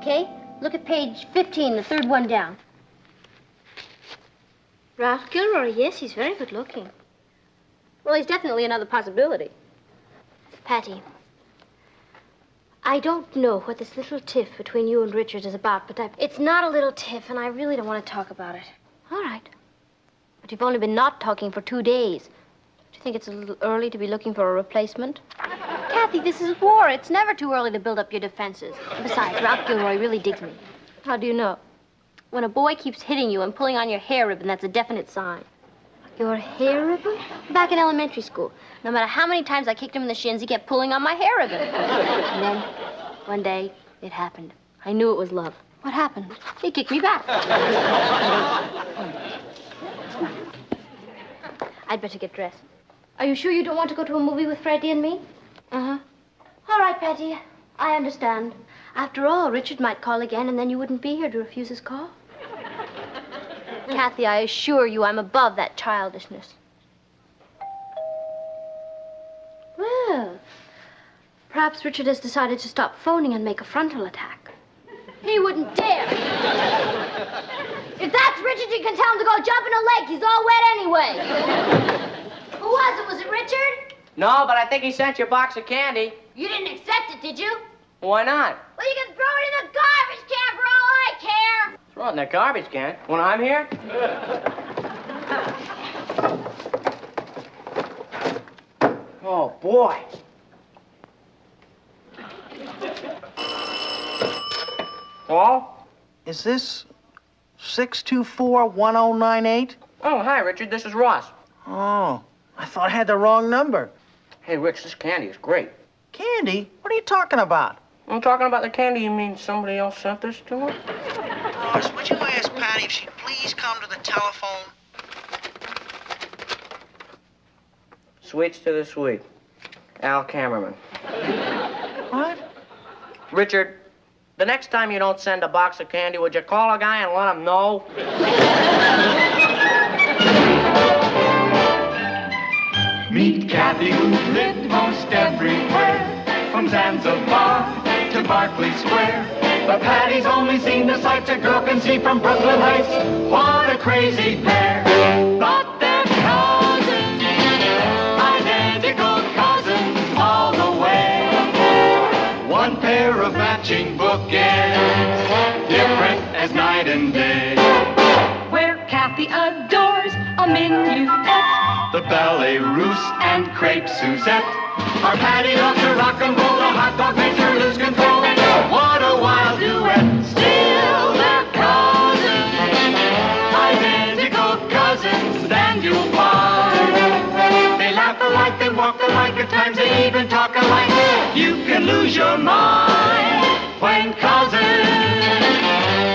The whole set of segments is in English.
okay? Look at page 15, the third one down. Ralph Gilroy, yes, he's very good looking. Well, he's definitely another possibility. Patty, I don't know what this little tiff between you and Richard is about, but it's not a little tiff, and I really don't want to talk about it. All right. But you've only been not talking for 2 days. Do you think it's a little early to be looking for a replacement? Kathy, this is war. It's never too early to build up your defenses. Besides, Ralph Gilroy really digs me. How do you know? When a boy keeps hitting you and pulling on your hair ribbon, that's a definite sign. Your hair ribbon? Back in elementary school. No matter how many times I kicked him in the shins, he kept pulling on my hair ribbon. And then, one day, it happened. I knew it was love. What happened? He kicked me back. I'd better get dressed. Are you sure you don't want to go to a movie with Freddie and me? Uh-huh. All right, Patty. I understand. After all, Richard might call again, and then you wouldn't be here to refuse his call. Kathy, I assure you I'm above that childishness. Well, perhaps Richard has decided to stop phoning and make a frontal attack. He wouldn't dare. If that's Richard, you can tell him to go jump in a lake. He's all wet anyway. Who was it? Was it Richard? No, but I think he sent you a box of candy. You didn't accept it, did you? Why not? Well, you can throw it in the garbage can for all I care. Throw it in the garbage can? When I'm here? Oh, boy. Hello? Is this 624-1098? Oh, hi, Richard. This is Ross. Oh, I thought I had the wrong number. Hey, Rich, this candy is great. Candy? What are you talking about? I'm talking about the candy. You mean somebody else sent this to me? Ross, would you ask Patty if she'd please come to the telephone? Sweets to the sweet. Al Cameraman. What? Richard, the next time you don't send a box of candy, would you call a guy and let him know? Meet Kathy, who lived most everywhere, from Zanzibar to Berkeley Square. But Patty's only seen the sights a girl can see from Brooklyn Heights. What a crazy pair. But they're cousins, identical cousins all the way. One pair of matching bookends, different as night and day. Where Kathy adores a minuet, The ballet russe and crepe Suzette. Our Patty loves to rock and roll, a hot dog makes her lose control. What a wild duet. Still they're cousins, identical cousins, stand you'll find. They laugh alike, they walk alike, at times they even talk alike. You can lose your mind when cousins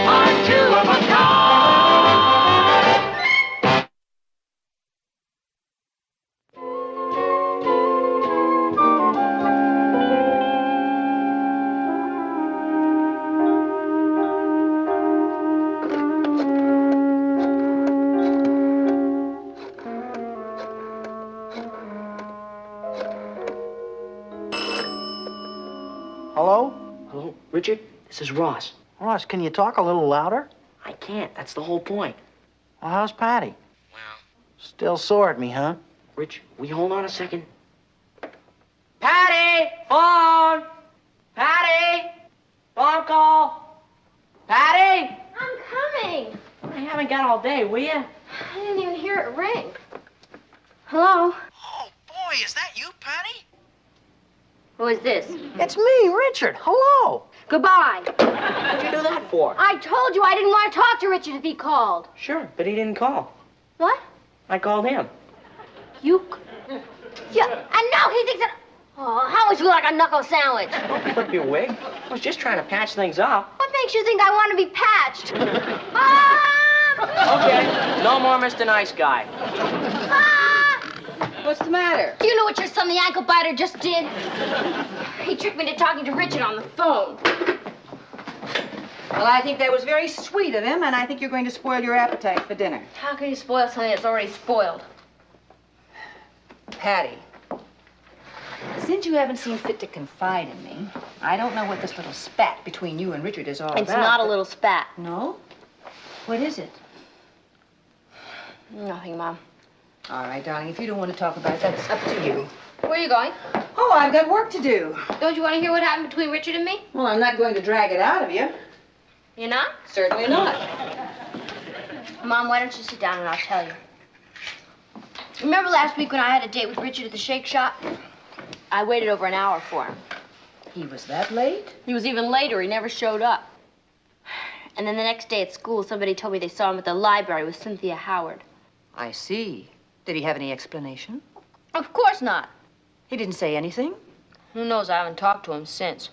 are two of a kind. Hello? Hello, Richard? This is Ross. Ross, can you talk a little louder? I can't. That's the whole point. Well, how's Patty? Well, Still sore at me, huh? Rich, will you hold on a second? Patty! Phone! Patty! Phone call! Patty! I'm coming. I haven't got all day, will you? I didn't even hear it ring. Hello? Oh, boy, is that you, Patty? Who is this? It's me, Richard. Hello. Goodbye. What'd you do that for? I told you I didn't want to talk to Richard if he called. Sure, but he didn't call. What? I called him. You? Yeah, and now he thinks that... Oh, how much you like a knuckle sandwich? Don't flip your wig. I was just trying to patch things up. What makes you think I want to be patched? Mom! Okay, no more Mr. Nice Guy. What's the matter? Do you know what your son, the ankle biter, just did? He tricked me into talking to Richard on the phone. Well, I think that was very sweet of him, and I think you're going to spoil your appetite for dinner. How can you spoil something that's already spoiled? Patty, since you haven't seen fit to confide in me, I don't know what this little spat between you and Richard is all about. It's not a little spat. No? What is it? Nothing, Mom. All right, darling, if you don't want to talk about it, that's up to you. Where are you going? Oh, I've got work to do. Don't you want to hear what happened between Richard and me? Well, I'm not going to drag it out of you. You're not? Certainly not. Mom, why don't you sit down and I'll tell you. Remember last week when I had a date with Richard at the shake shop? I waited over an hour for him. He was that late? He was even later. He never showed up. And then the next day at school, somebody told me they saw him at the library with Cynthia Howard. I see. Did he have any explanation? Of course not. He didn't say anything? Who knows? I haven't talked to him since.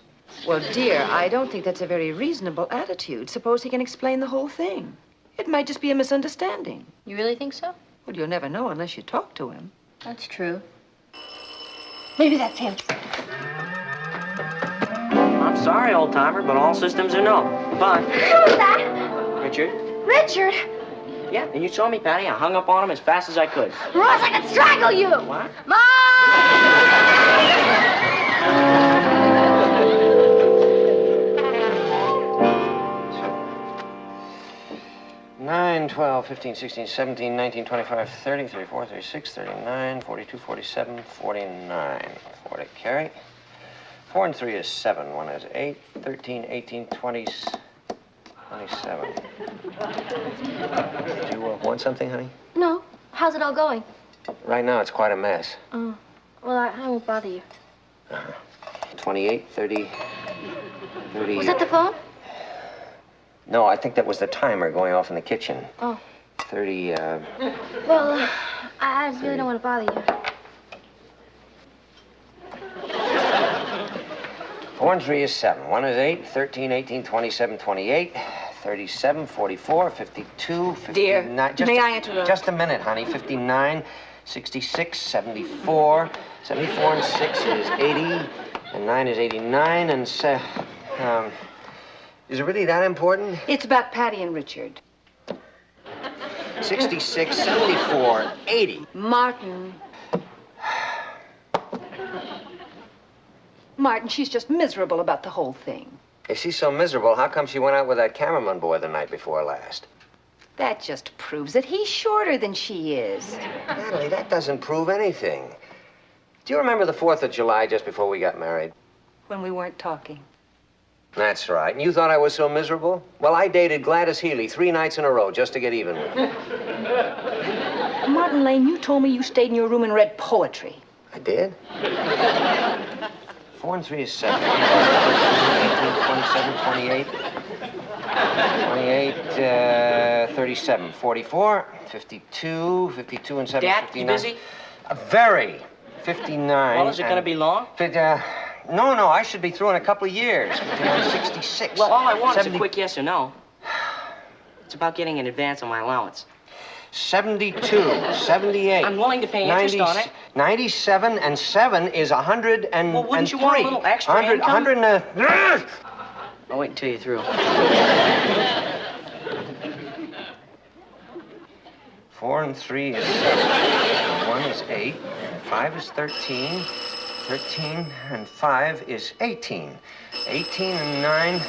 Well, dear, I don't think that's a very reasonable attitude. Suppose he can explain the whole thing. It might just be a misunderstanding. You really think so? Well, you'll never know unless you talk to him. That's true. Maybe that's him. I'm sorry, old-timer, but all systems are no. Bye. Who was that? Richard? Richard! Yeah, and you saw me, Patty. I hung up on him as fast as I could. Ross, I could strangle you! What? Mom! 9, 12, 15, 16, 17, 19, 25, 30, 34, 36, 39, 42, 47, 49. 4 to carry. 4 and 3 is 7. 1 is 8, 13, 18, 20, 27. Did you want something, honey? No. How's it all going? Right now, it's quite a mess. Well, I won't bother you. 28, 30, 30... Was that the phone? No, I think that was the timer going off in the kitchen. Oh. 30, Well, I really don't want to bother you. 4 and 3 is 7. 1 is 8, 13, 18, 27, 28, 37, 44, 52, 59... Dear, may I interrupt? Just a minute, honey. 59, 66, 74. 74 and 6 is 80, and 9 is 89, and... is it really that important? It's about Patty and Richard. 66, 74, 80. Martin. Martin, she's just miserable about the whole thing. If she's so miserable, how come she went out with that cameraman boy the night before last? That just proves that he's shorter than she is. Natalie, that doesn't prove anything. Do you remember the 4th of July just before we got married? When we weren't talking. That's right. And you thought I was so miserable? Well, I dated Gladys Healy 3 nights in a row just to get even with her. Martin Lane, you told me you stayed in your room and read poetry. I did? 4 and 3 is 7. 18, 27, 28. 28, 37, 44, 52, 52 and 7, Dad, 59. you busy? Very. 59. Well, is it going to be long? No, I should be through in a couple of years. 66. Well, all I want 70... is a quick yes or no. It's about getting an advance on my allowance. 72, 78. I'm willing to pay interest 90, on it. 97 and 7 is 100 and Well, wouldn't you want a little extra 100, income? 100 and... I'll wait until you're through. 4 and 3 is 7. 1 is 8. 5 is 13. 13 and 5 is 18. 18 and 9.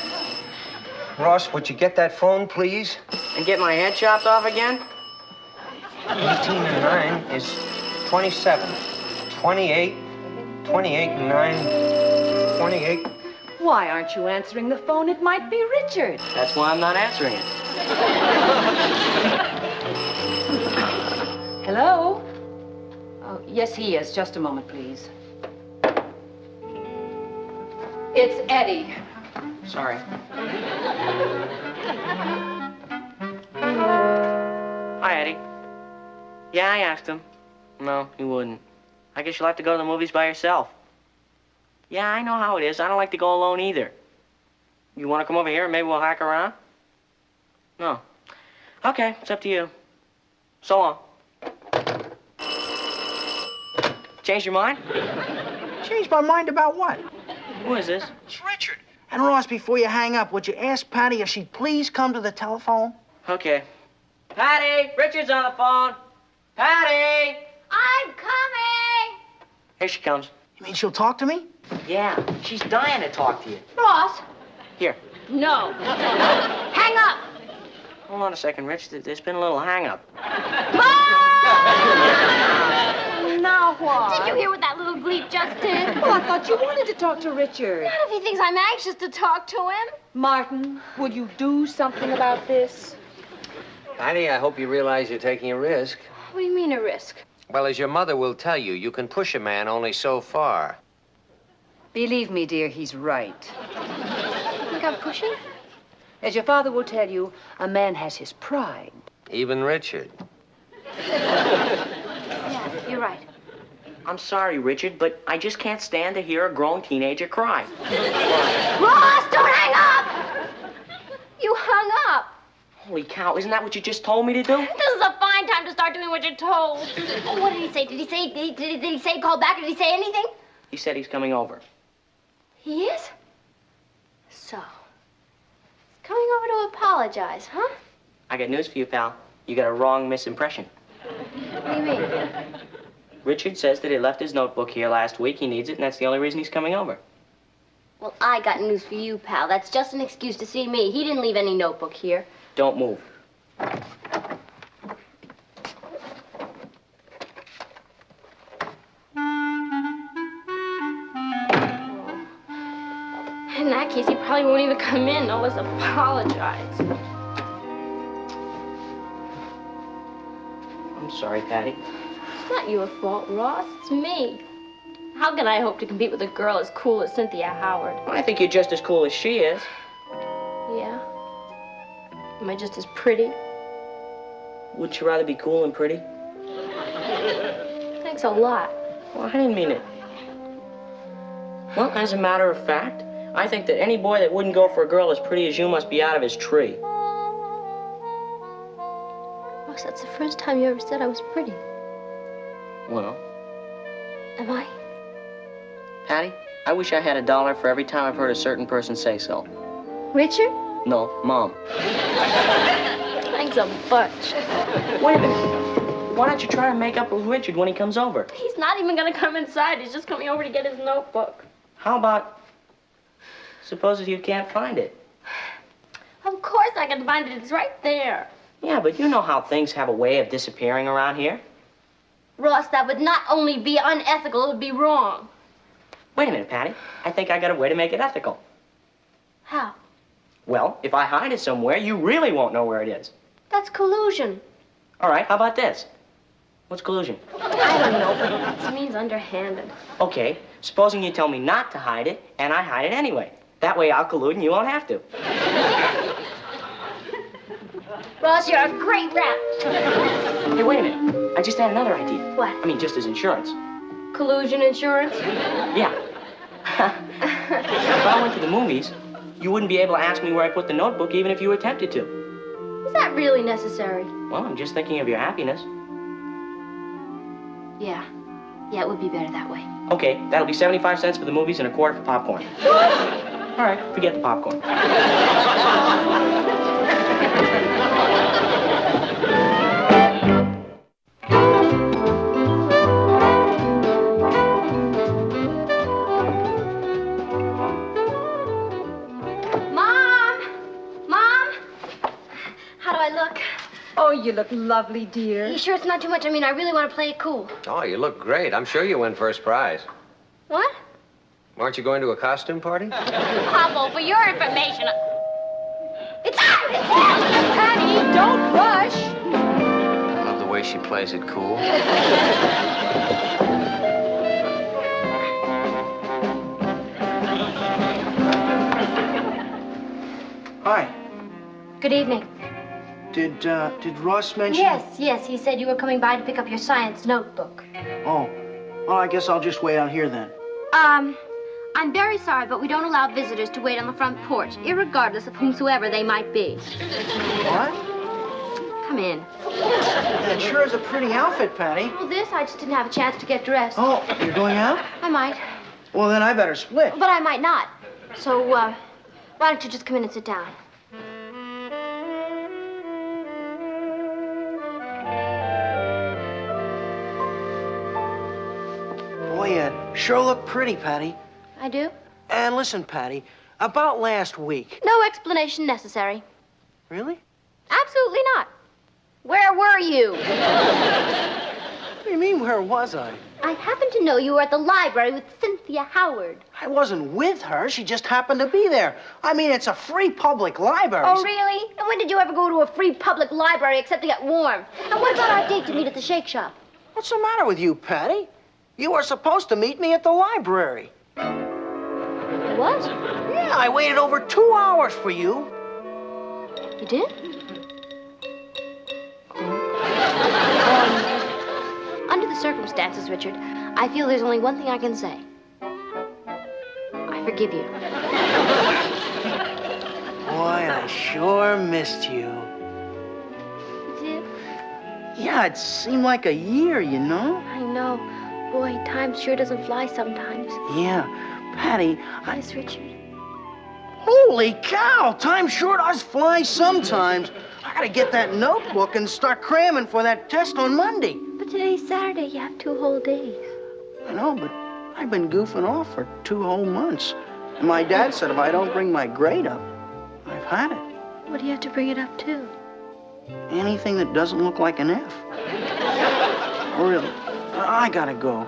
Ross, would you get that phone, please? And get my head chopped off again? 18 and 9 is 27. 28. 28 and 9. 28. Why aren't you answering the phone? It might be Richard. That's why I'm not answering it. Hello? Oh, yes, he is. Just a moment, please. It's Eddie. Sorry. Hi, Eddie. Yeah, I asked him. No, he wouldn't. I guess you'll have to go to the movies by yourself. Yeah, I know how it is. I don't like to go alone either. You want to come over here and maybe we'll hack around? No. Okay, it's up to you. So long. Changed your mind? Changed my mind about what? Who is this? It's Richard. And Ross, before you hang up, would you ask Patty if she'd please come to the telephone? Okay. Patty, Richard's on the phone. Patty! I'm coming! Here she comes. You mean she'll talk to me? Yeah, she's dying to talk to you. Ross. Here. No. Hang up. Hold on a second, Rich. There's been a little hang-up. Now what? Did you hear what that little gleep just did? Well, I thought you wanted to talk to Richard. Not if he thinks I'm anxious to talk to him. Martin, would you do something about this? Patty, I hope you realize you're taking a risk. What do you mean a risk? Well, as your mother will tell you, you can push a man only so far. Believe me, dear, he's right. You think I'm pushing? As your father will tell you, a man has his pride. Even Richard. Yeah, you're right. I'm sorry, Richard, but I just can't stand to hear a grown teenager cry. Ross, don't hang up! You hung up. Holy cow, isn't that what you just told me to do? This is a fine time to start doing what you're told. Oh, what did he say? Did he say call back? Did he say anything? He said he's coming over. He is? So, he's coming over to apologize, huh? I got news for you, pal. You got a wrong misimpression. What do you mean? Richard says that he left his notebook here last week. He needs it, and that's the only reason he's coming over. Well, I got news for you, pal. That's just an excuse to see me. He didn't leave any notebook here. Don't move. In that case, he probably won't even come in, no less apologize. I'm sorry, Patty. It's not your fault, Ross. It's me. How can I hope to compete with a girl as cool as Cynthia Howard? I think you're just as cool as she is. Yeah? Am I just as pretty? Wouldn't you rather be cool and pretty? Thanks a lot. Well, I didn't mean it. Well, as a matter of fact, I think that any boy that wouldn't go for a girl as pretty as you must be out of his tree. Ross, that's the first time you ever said I was pretty. Well, Am I? Patty, I wish I had $1 for every time I've heard a certain person say so. Richard? No, Mom. Thanks a bunch. Wait a minute. Why don't you try to make up with Richard when he comes over? He's not even gonna come inside. He's just coming over to get his notebook. How about, suppose if you can't find it? Of course I can find it. It's right there. Yeah, but you know how things have a way of disappearing around here. Ross, that would not only be unethical, it would be wrong. Wait a minute, Patty. I think I got a way to make it ethical. How? Well, if I hide it somewhere, you really won't know where it is. That's collusion. All right, how about this? What's collusion? I don't know, but it means underhanded. Okay, supposing you tell me not to hide it, and I hide it anyway. That way I'll collude and you won't have to. Ross, you're a great rat. Hey, wait a minute. I just had another idea. What? I mean, just as insurance. Collusion insurance? Yeah. If I went to the movies, you wouldn't be able to ask me where I put the notebook even if you attempted to. Is that really necessary? Well, I'm just thinking of your happiness. Yeah. Yeah, it would be better that way. Okay, that'll be 75 cents for the movies and a quarter for popcorn. All right, forget the popcorn. Oh, you look lovely, dear. You sure it's not too much? I mean, I really want to play it cool. Oh, you look great. I'm sure you win first prize. What? Aren't you going to a costume party? Pablo, for your information... It's out! It's out! Patty, don't rush. I love the way she plays it cool. Hi. Good evening. Did Ross mention... Yes, he said you were coming by to pick up your science notebook. Oh. Well, I guess I'll just wait out here then. I'm very sorry, but we don't allow visitors to wait on the front porch, irregardless of whomsoever they might be. What? Come in. That sure is a pretty outfit, Patty. Well, I just didn't have a chance to get dressed. Oh, you're going out? I might, Well, then I better split. but I might not. So, why don't you just come in and sit down? Boy, You sure look pretty, Patty. I do? And listen, Patty, about last week. No explanation necessary. Really? Absolutely not. Where were you? What do you mean, where was I? I happen to know you were at the library with Cynthia Howard. I wasn't with her. She just happened to be there. I mean, it's a free public library. Oh, really? And when did you ever go to a free public library except to get warm? And what about our date to meet at the Shake Shop? What's the matter with you, Patty? You were supposed to meet me at the library. What? Yeah, I waited over 2 hours for you. You did? Under the circumstances, Richard, I feel there's only one thing I can say. I forgive you. Boy, I sure missed you. You did? Yeah, it seemed like a year, you know? I know. Boy, time sure doesn't fly sometimes. Yeah, Patty, Yes, Richard. Holy cow! Time sure does fly sometimes. I gotta get that notebook and start cramming for that test on Monday. But today's Saturday. You have 2 whole days. I know, but I've been goofing off for 2 whole months. And my dad said if I don't bring my grade up, I've had it. What do you have to bring it up to? Anything that doesn't look like an F. Really, I gotta go.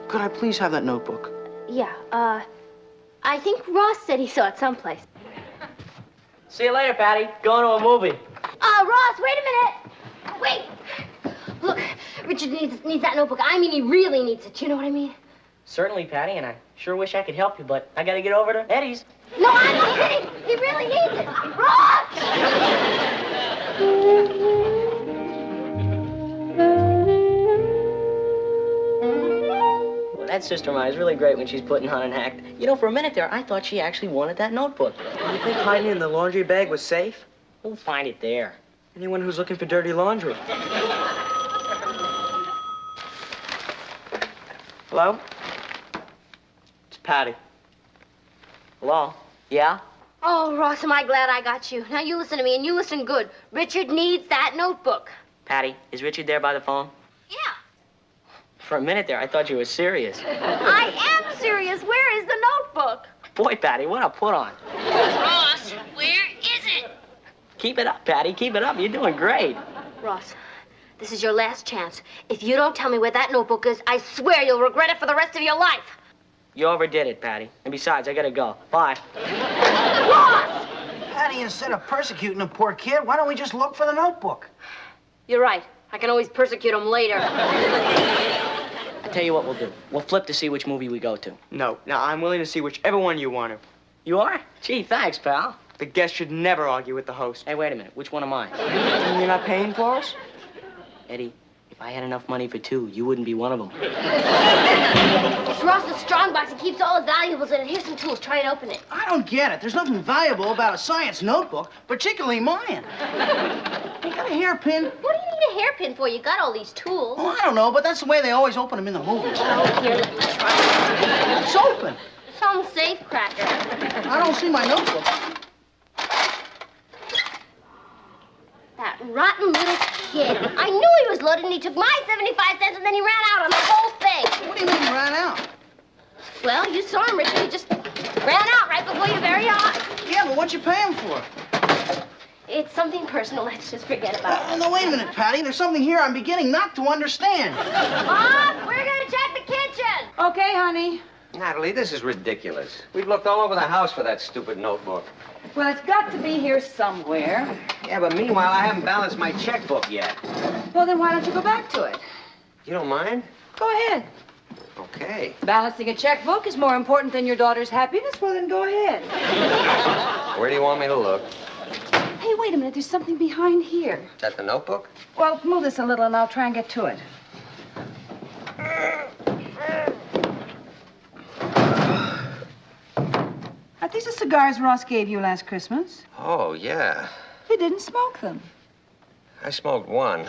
Could I please have that notebook? Yeah, I think Ross said he saw it someplace. See you later, Patty. Going to a movie. Ross, wait a minute. Wait. Look, Richard needs that notebook. I mean, he really needs it. You know what I mean? Certainly, Patty, and I sure wish I could help you, but I gotta get over to Eddie's. No, I'm not kidding. He really needs it. Ross! Well, that sister of mine is really great when she's putting on an act. You know, for a minute there, I thought she actually wanted that notebook. You think hiding it in the laundry bag was safe? We'll find it there. Anyone who's looking for dirty laundry. Hello? It's Patty. Hello? Yeah? Oh, Ross, am I glad I got you. Now, you listen to me, and you listen good. Richard needs that notebook. Patty, is Richard there by the phone? Yeah. For a minute there, I thought you were serious. I am serious. Where is the notebook? Boy, Patty, what a put on. Ross, where is it? Keep it up, Patty. Keep it up. You're doing great. Ross, this is your last chance. If you don't tell me where that notebook is, I swear you'll regret it for the rest of your life. You overdid it, Patty. And besides, I gotta go. Bye. Ross! Patty, instead of persecuting a poor kid, why don't we just look for the notebook? You're right. I can always persecute him later. I'll tell you what we'll do. We'll flip to see which movie we go to. No. Now, I'm willing to see whichever one you want to. You are? Gee, thanks, pal. The guest should never argue with the host. Hey, wait a minute. Which one am I? You're not paying for us? Eddie, if I had enough money for 2, you wouldn't be one of them. It's Ross's strong box. He keeps all his valuables in it. Here's some tools. Try and open it. I don't get it. There's nothing valuable about a science notebook, particularly mine. You got a hairpin? What do you need a hairpin for? You got all these tools. Oh, I don't know, but that's the way they always open them in the movies. Oh, here, let me try. It's open. Some safe cracker. I don't see my notebook. That rotten little kid. I knew he was loaded, and he took my 75 cents, and then he ran out on the whole thing. What do you mean he ran out? Well, you saw him, Richard. He just ran out right before your very eyes. Yeah, but what you pay him for? It's something personal. Let's just forget about it. No, wait a minute, Patty. There's something here I'm beginning not to understand. Mom, we're going to check the kitchen. Okay, honey. Natalie, this is ridiculous. We've looked all over the house for that stupid notebook. Well, it's got to be here somewhere. Yeah, but meanwhile, I haven't balanced my checkbook yet. Well, then why don't you go back to it? You don't mind? Go ahead. Okay. Balancing a checkbook is more important than your daughter's happiness. Well, then go ahead. Where do you want me to look? Hey, wait a minute. There's something behind here. Is that the notebook? Well, move this a little, and I'll try and get to it. Are these the cigars Ross gave you last Christmas? Oh, yeah. You didn't smoke them. I smoked one.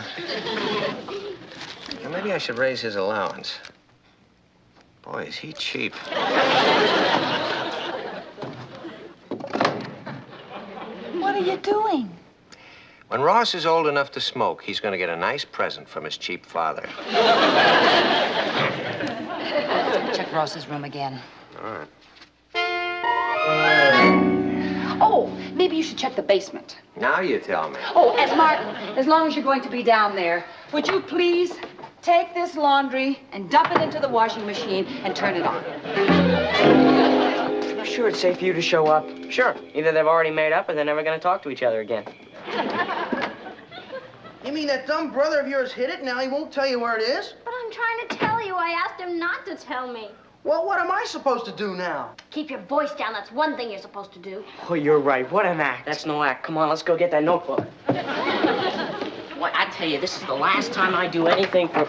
Well, maybe I should raise his allowance. Boy, is he cheap. What are you doing? When Ross is old enough to smoke, he's going to get a nice present from his cheap father. Ross's room again. All right. Oh, maybe you should check the basement. Now you tell me. Oh, and Martin, as long as you're going to be down there, would you please take this laundry and dump it into the washing machine and turn it on? You sure it's safe for you to show up? Sure. Either they've already made up or they're never going to talk to each other again. You mean that dumb brother of yours hid it? Now he won't tell you where it is? But I'm trying to tell you. I asked him not to tell me. Well, what am I supposed to do now? Keep your voice down. That's one thing you're supposed to do. Oh, you're right. What an act. That's no act. Come on, let's go get that notebook. Why, I tell you, this is the last time I do anything for...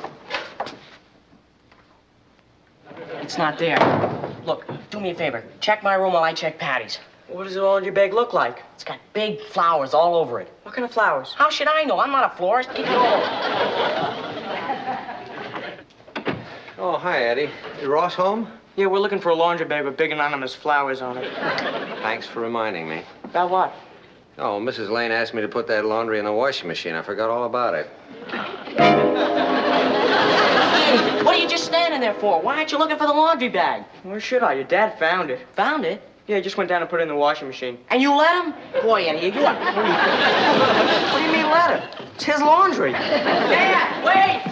It's not there. Look, do me a favor. Check my room while I check Patty's. What does the laundry bag look like? It's got big flowers all over it. What kind of flowers? How should I know? I'm not a florist. Keep it over. Oh, hi, Eddie. Is Ross home? Yeah, we're looking for a laundry bag with big anonymous flowers on it. Thanks for reminding me. About what? Oh, Mrs. Lane asked me to put that laundry in the washing machine. I forgot all about it. Hey, what are you just standing there for? Why aren't you looking for the laundry bag? Where should I? Your dad found it. Found it? Yeah, he just went down and put it in the washing machine. And you let him? Boy, Eddie, you are... What do you mean let him? It's his laundry. Dad, wait!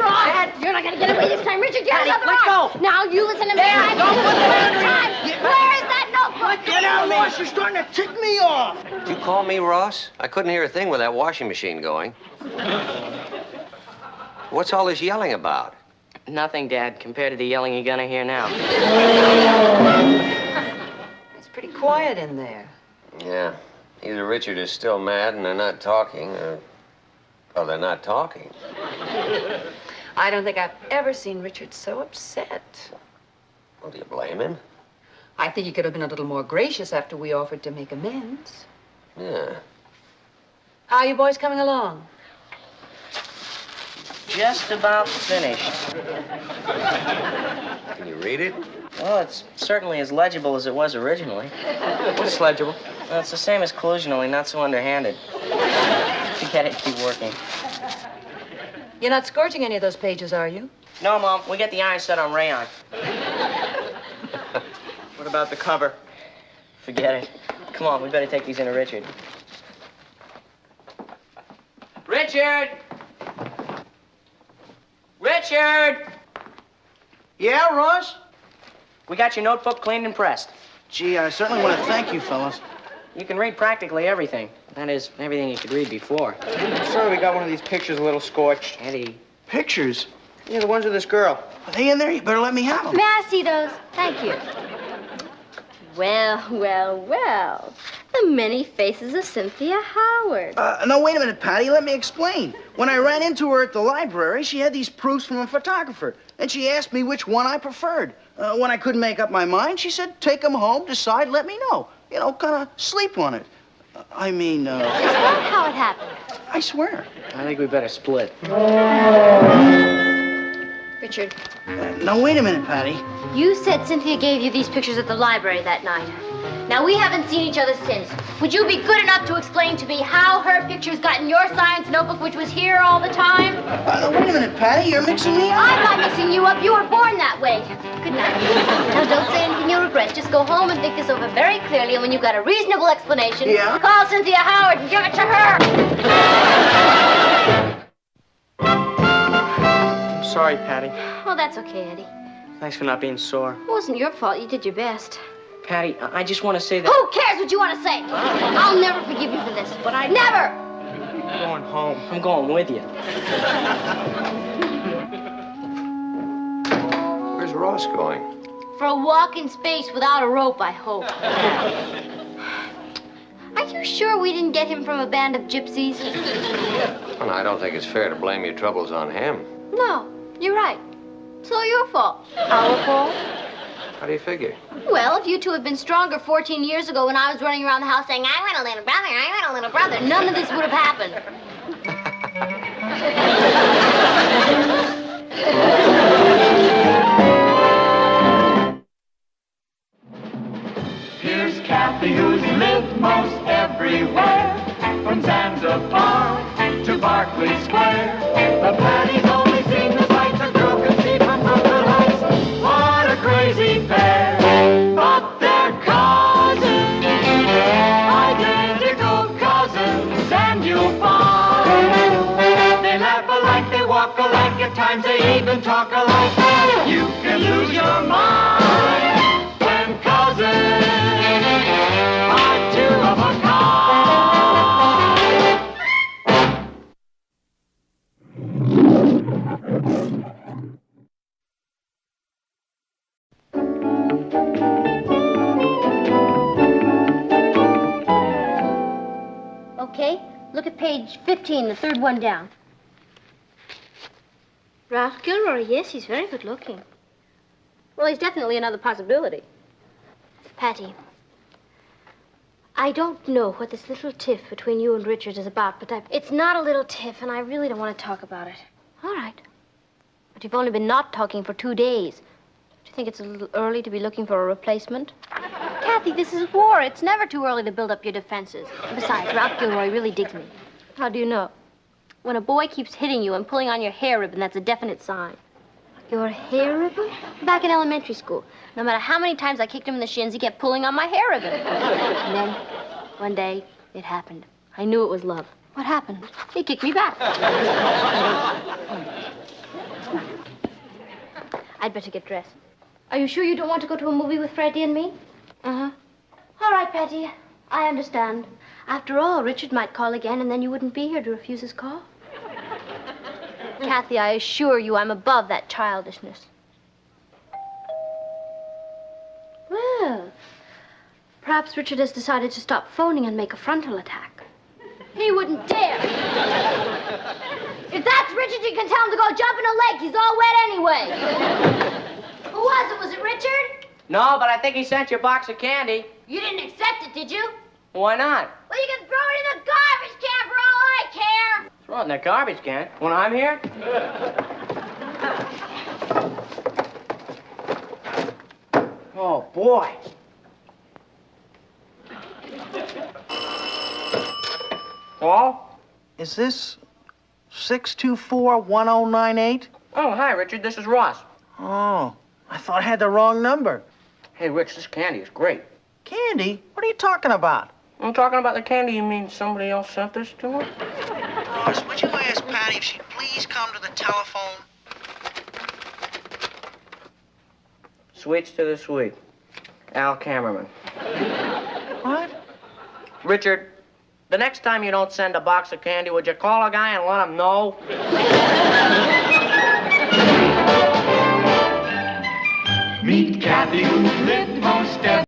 Ross! Dad, you're not gonna get away this time. Richard, get out of the let room. go. Now you listen to me. Dad, don't put the time. Where is that notebook? Get out, Ross. You're starting to tick me off. Did you call me Ross? I couldn't hear a thing with that washing machine going. What's all this yelling about? Nothing, Dad, compared to the yelling you're gonna hear now. It's pretty quiet in there. Yeah. Either Richard is still mad and they're not talking, or... Oh, they're not talking. I don't think I've ever seen Richard so upset. Well, do you blame him? I think he could have been a little more gracious after we offered to make amends. Yeah. How are you boys coming along? Just about finished. Can you read it? Well, it's certainly as legible as it was originally. What's legible? Well, it's the same as collusion, only not so underhanded. Forget it, keep working. You're not scorching any of those pages, are you? No, Mom, we get the iron set on rayon. What about the cover? Forget it. Come on, we better take these into Richard. Richard! Richard! Yeah, Ross? We got your notebook cleaned and pressed. Gee, I certainly want to thank you, fellas. You can read practically everything. That is, everything you could read before. Sorry, we got one of these pictures a little scorched. Eddie. Pictures? Yeah, the ones of this girl. Are they in there? You better let me have them. May I see those? Thank you. Well, well, well. The many faces of Cynthia Howard. No, wait a minute, Patty. Let me explain. When I ran into her at the library, she had these proofs from a photographer, and she asked me which one I preferred. When I couldn't make up my mind, she said, take them home, decide, let me know. You know, kind of sleep on it. I mean, Is that how it happened? I swear. I think we better split. Richard, Now, wait a minute, Patty. you said Cynthia gave you these pictures at the library that night. Now, we haven't seen each other since. Would you be good enough to explain to me how her pictures got in your science notebook, which was here all the time? Now, wait a minute, Patty. You're mixing me up. I'm not mixing you up. You were born that way. Good night. Now, don't say anything you'll regret. Just go home and think this over very clearly, and when you've got a reasonable explanation, Yeah? call Cynthia Howard and give it to her. I'm sorry, Patty. Oh, that's okay, Eddie. Thanks for not being sore. It wasn't your fault. You did your best. Patty, I just want to say that... Who cares what you want to say? I'll never forgive you for this. But I... Never! I'm going home. I'm going with you. Where's Ross going? For a walk in space without a rope, I hope. Are you sure we didn't get him from a band of gypsies? Well, I don't think it's fair to blame your troubles on him. No, you're right. It's all your fault. Our fault? How do you figure? Well, if you two had been stronger 14 years ago when I was running around the house saying, I want a little brother, I want a little brother, none of this would have happened. Here's Kathy, who's lived most everywhere, from Zanzibar to Berkeley Square. The Patty's only seen the sights a girl can see from Brooklyn Heights. What a crazy pair, but they're cousins, identical cousins, and you'll find they laugh alike, they walk alike, at times they even talk alike. You can lose your mind when cousins are two of a kind. Okay, look at page 15, the third one down. Ralph Gilroy, yes, he's very good looking. Well, he's definitely another possibility. Patty, I don't know what this little tiff between you and Richard is about, but it's not a little tiff, and I really don't want to talk about it. All right. But you've only been not talking for 2 days. Do you think it's a little early to be looking for a replacement? Kathy, this is war. It's never too early to build up your defenses. Besides, Ralph Gilroy really digs me. How do you know? When a boy keeps hitting you and pulling on your hair ribbon, that's a definite sign. Your hair ribbon? Back in elementary school. No matter how many times I kicked him in the shins, he kept pulling on my hair ribbon. And then, one day, it happened. I knew it was love. What happened? He kicked me back. I'd better get dressed. Are you sure you don't want to go to a movie with Freddie and me? Uh-huh. All right, Patty. I understand. After all, Richard might call again, and then you wouldn't be here to refuse his call. Kathy, I assure you I'm above that childishness. Well, perhaps Richard has decided to stop phoning and make a frontal attack. He wouldn't dare. If that's Richard, you can tell him to go jump in a lake. He's all wet anyway. Who was it? Was it Richard? No, but I think he sent you a box of candy. You didn't accept it, did you? Why not? Well, you can throw it in the garbage can for all I care. Throw it in the garbage can. When I'm here? Oh, boy. Paul? Is this 624-1098? Oh, hi, Richard. This is Ross. Oh, I thought I had the wrong number. Hey, Rich, this candy is great. Candy? What are you talking about? I'm talking about the candy. You mean somebody else sent this to her? Ross, would you ask Patty if she'd please come to the telephone? Sweets to the sweet. Al Cameraman. What? Richard, the next time you don't send a box of candy, would you call a guy and let him know? Meet Kathy, who lived most